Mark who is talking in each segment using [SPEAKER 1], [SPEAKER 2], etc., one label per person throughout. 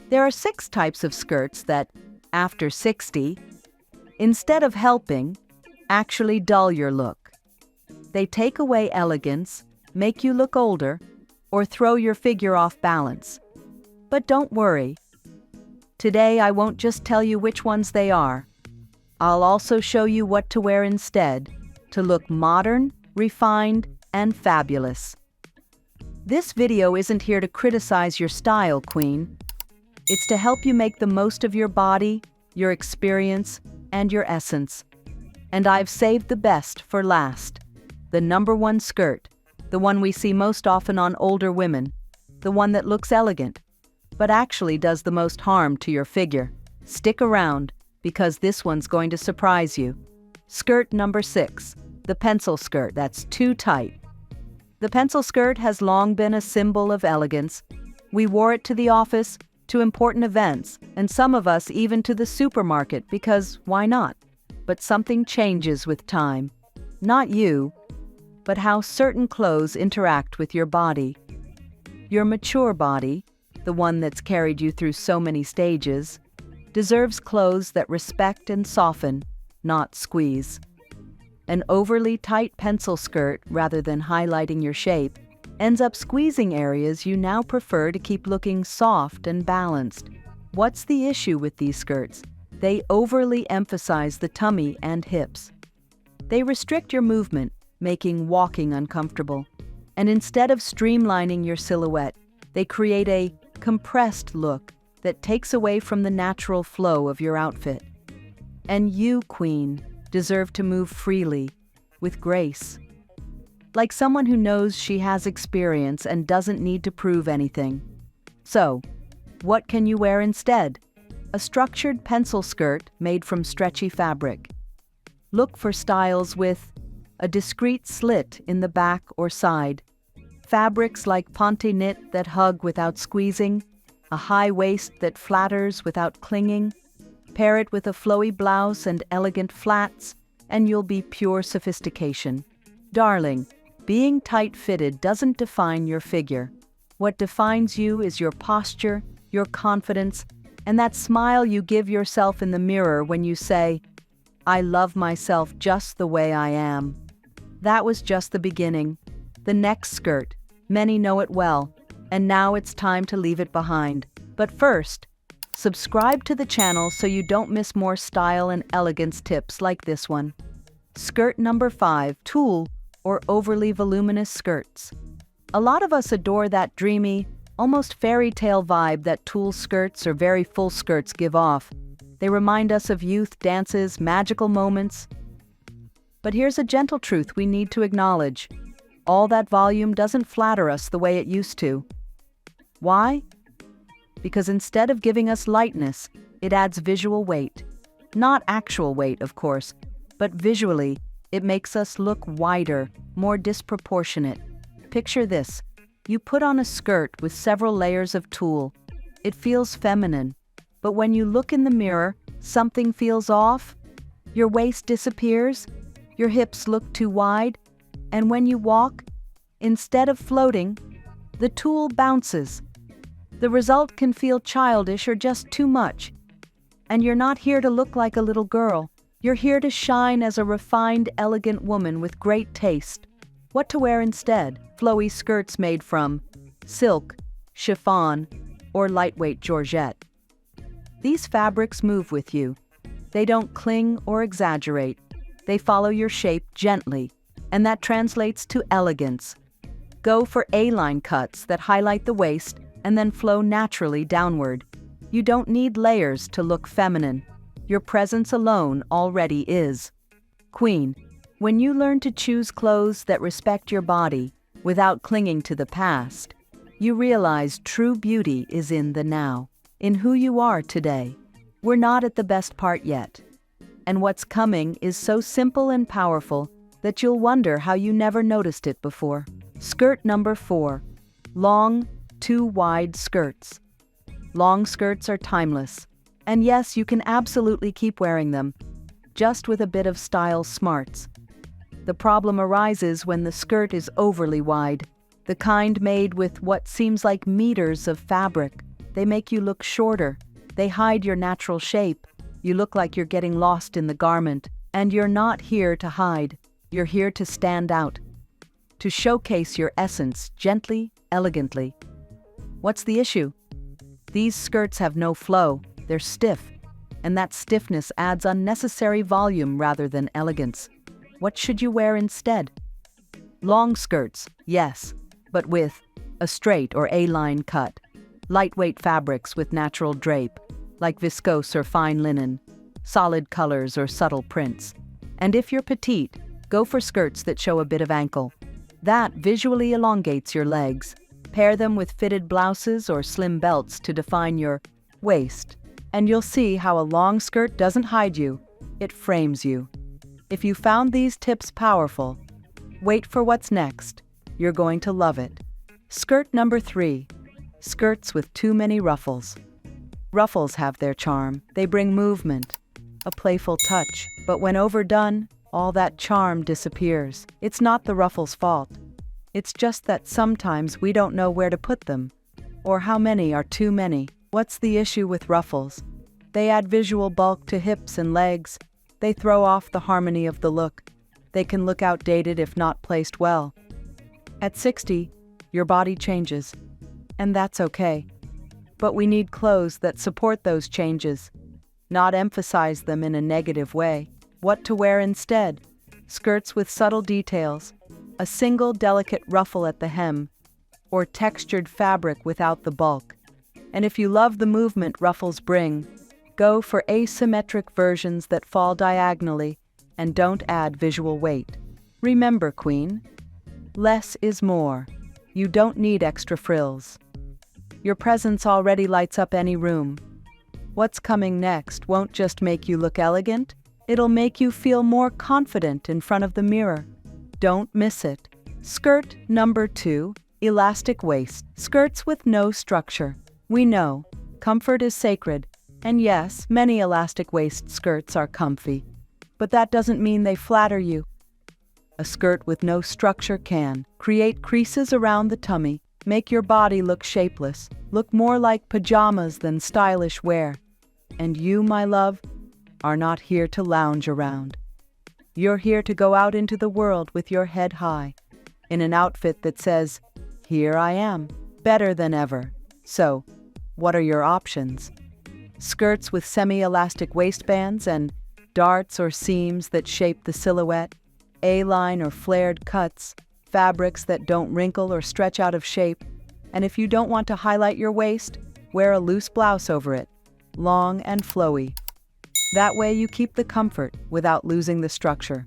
[SPEAKER 1] There are 6 types of skirts that, after 60, instead of helping, actually dull your look. They take away elegance, make you look older, or throw your figure off balance. But don't worry. Today I won't just tell you which ones they are. I'll also show you what to wear instead to look modern, refined, and fabulous. This video isn't here to criticize your style, Queen. It's to help you make the most of your body, your experience, and your essence. And I've saved the best for last. The #1 skirt, the one we see most often on older women, the one that looks elegant, but actually does the most harm to your figure. Stick around, because this one's going to surprise you. Skirt number 6, the pencil skirt that's too tight. The pencil skirt has long been a symbol of elegance. We wore it to the office, to important events, and some of us even to the supermarket because why not? But something changes with time. Not you, but how certain clothes interact with your body. Your mature body, the one that's carried you through so many stages, deserves clothes that respect and soften, not squeeze. An overly tight pencil skirt, rather than highlighting your shape, ends up squeezing areas you now prefer to keep looking soft and balanced. What's the issue with these skirts? They overly emphasize the tummy and hips. They restrict your movement, making walking uncomfortable. And instead of streamlining your silhouette, they create a compressed look that takes away from the natural flow of your outfit. And you, Queen, deserve to move freely, with grace. Like someone who knows she has experience and doesn't need to prove anything. So, what can you wear instead? A structured pencil skirt made from stretchy fabric. Look for styles with a discreet slit in the back or side, fabrics like ponte knit that hug without squeezing, a high waist that flatters without clinging. Pair it with a flowy blouse and elegant flats, and you'll be pure sophistication. Darling, being tight-fitted doesn't define your figure. What defines you is your posture, your confidence, and that smile you give yourself in the mirror when you say, "I love myself just the way I am." That was just the beginning. The next skirt, many know it well, and now it's time to leave it behind. But first, subscribe to the channel so you don't miss more style and elegance tips like this one. Skirt number 5, tulle or overly voluminous skirts. A lot of us adore that dreamy, almost fairy tale vibe that tulle skirts or very full skirts give off. They remind us of youth, dances, magical moments. But here's a gentle truth we need to acknowledge. All that volume doesn't flatter us the way it used to. Why? Because instead of giving us lightness, it adds visual weight. Not actual weight, of course, but visually, it makes us look wider, more disproportionate. Picture this. You put on a skirt with several layers of tulle. It feels feminine, but when you look in the mirror, something feels off. Your waist disappears, your hips look too wide, and when you walk, instead of floating, the tulle bounces. The result can feel childish or just too much. And you're not here to look like a little girl. You're here to shine as a refined, elegant woman with great taste. What to wear instead? Flowy skirts made from silk, chiffon, or lightweight georgette. These fabrics move with you. They don't cling or exaggerate. They follow your shape gently, and that translates to elegance. Go for A-line cuts that highlight the waist and then flow naturally downward. You don't need layers to look feminine. Your presence alone already is. Queen, when you learn to choose clothes that respect your body without clinging to the past, you realize true beauty is in the now, in who you are today. We're not at the best part yet. And what's coming is so simple and powerful that you'll wonder how you never noticed it before. Skirt number 4, long, too wide skirts. Long skirts are timeless. And yes, you can absolutely keep wearing them, just with a bit of style smarts. The problem arises when the skirt is overly wide, the kind made with what seems like meters of fabric. They make you look shorter. They hide your natural shape. You look like you're getting lost in the garment. And you're not here to hide. You're here to stand out. To showcase your essence gently, elegantly. What's the issue? These skirts have no flow. They're stiff. And that stiffness adds unnecessary volume rather than elegance. What should you wear instead? Long skirts, yes, but with a straight or A-line cut. Lightweight fabrics with natural drape, like viscose or fine linen. Solid colors or subtle prints. And if you're petite, go for skirts that show a bit of ankle. That visually elongates your legs. Pair them with fitted blouses or slim belts to define your waist. And you'll see how a long skirt doesn't hide you, it frames you. If you found these tips powerful, wait for what's next. You're going to love it. Skirt number 3. Skirts with too many ruffles. Ruffles have their charm. They bring movement, a playful touch. But when overdone, all that charm disappears. It's not the ruffles' fault. It's just that sometimes we don't know where to put them, or how many are too many. What's the issue with ruffles? They add visual bulk to hips and legs. They throw off the harmony of the look. They can look outdated if not placed well. At 60, your body changes, and that's okay. But we need clothes that support those changes, not emphasize them in a negative way. What to wear instead? Skirts with subtle details, a single delicate ruffle at the hem, or textured fabric without the bulk. And if you love the movement ruffles bring, go for asymmetric versions that fall diagonally and don't add visual weight. Remember, Queen, less is more. You don't need extra frills. Your presence already lights up any room. What's coming next won't just make you look elegant, it'll make you feel more confident in front of the mirror. Don't miss it. Skirt number 2, elastic waist. Skirts with no structure. We know, comfort is sacred, and yes, many elastic waist skirts are comfy, but that doesn't mean they flatter you. A skirt with no structure can create creases around the tummy, make your body look shapeless, look more like pajamas than stylish wear. And you, my love, are not here to lounge around. You're here to go out into the world with your head high, in an outfit that says, "Here I am, better than ever." So, what are your options? Skirts with semi-elastic waistbands and darts or seams that shape the silhouette, A-line or flared cuts, fabrics that don't wrinkle or stretch out of shape, and if you don't want to highlight your waist, wear a loose blouse over it, long and flowy. That way you keep the comfort without losing the structure.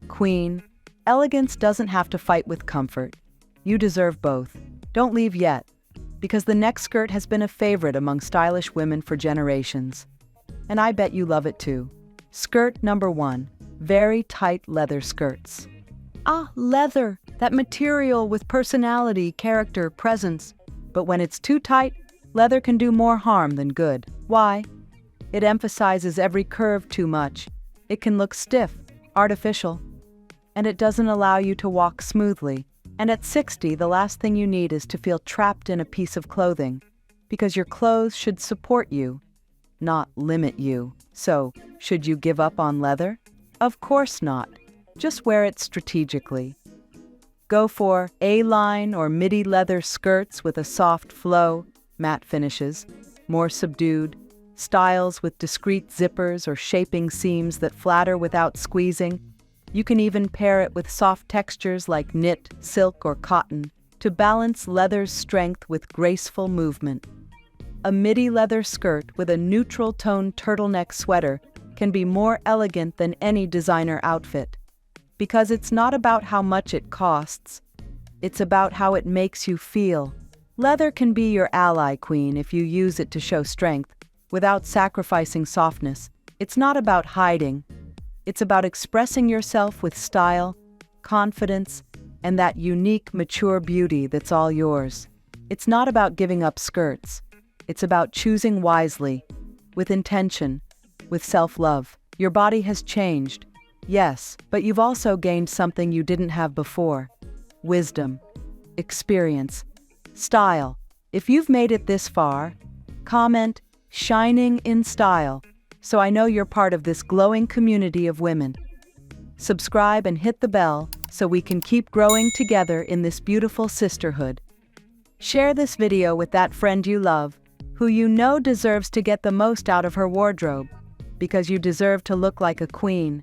[SPEAKER 1] Queen, elegance doesn't have to fight with comfort. You deserve both. Don't leave yet, because the next skirt has been a favorite among stylish women for generations. And I bet you love it too. Skirt number 1, very tight leather skirts. Ah, leather, that material with personality, character, presence. But when it's too tight, leather can do more harm than good. Why? It emphasizes every curve too much. It can look stiff, artificial, and it doesn't allow you to walk smoothly. And at 60, the last thing you need is to feel trapped in a piece of clothing, because your clothes should support you, not limit you. So, should you give up on leather? Of course not. Just wear it strategically. Go for A-line or midi leather skirts with a soft flow, matte finishes, more subdued, styles with discreet zippers or shaping seams that flatter without squeezing. You can even pair it with soft textures like knit, silk, or cotton to balance leather's strength with graceful movement. A midi leather skirt with a neutral tone turtleneck sweater can be more elegant than any designer outfit, because it's not about how much it costs, it's about how it makes you feel. Leather can be your ally, Queen, if you use it to show strength without sacrificing softness. It's not about hiding. It's about expressing yourself with style, confidence, and that unique, mature beauty that's all yours. It's not about giving up skirts. It's about choosing wisely, with intention, with self-love. Your body has changed, yes, but you've also gained something you didn't have before. Wisdom, experience, style. If you've made it this far, Comment, "Shining in style," so I know you're part of this glowing community of women. Subscribe and hit the bell so we can keep growing together in this beautiful sisterhood. Share this video with that friend you love, who you know deserves to get the most out of her wardrobe, because you deserve to look like a queen.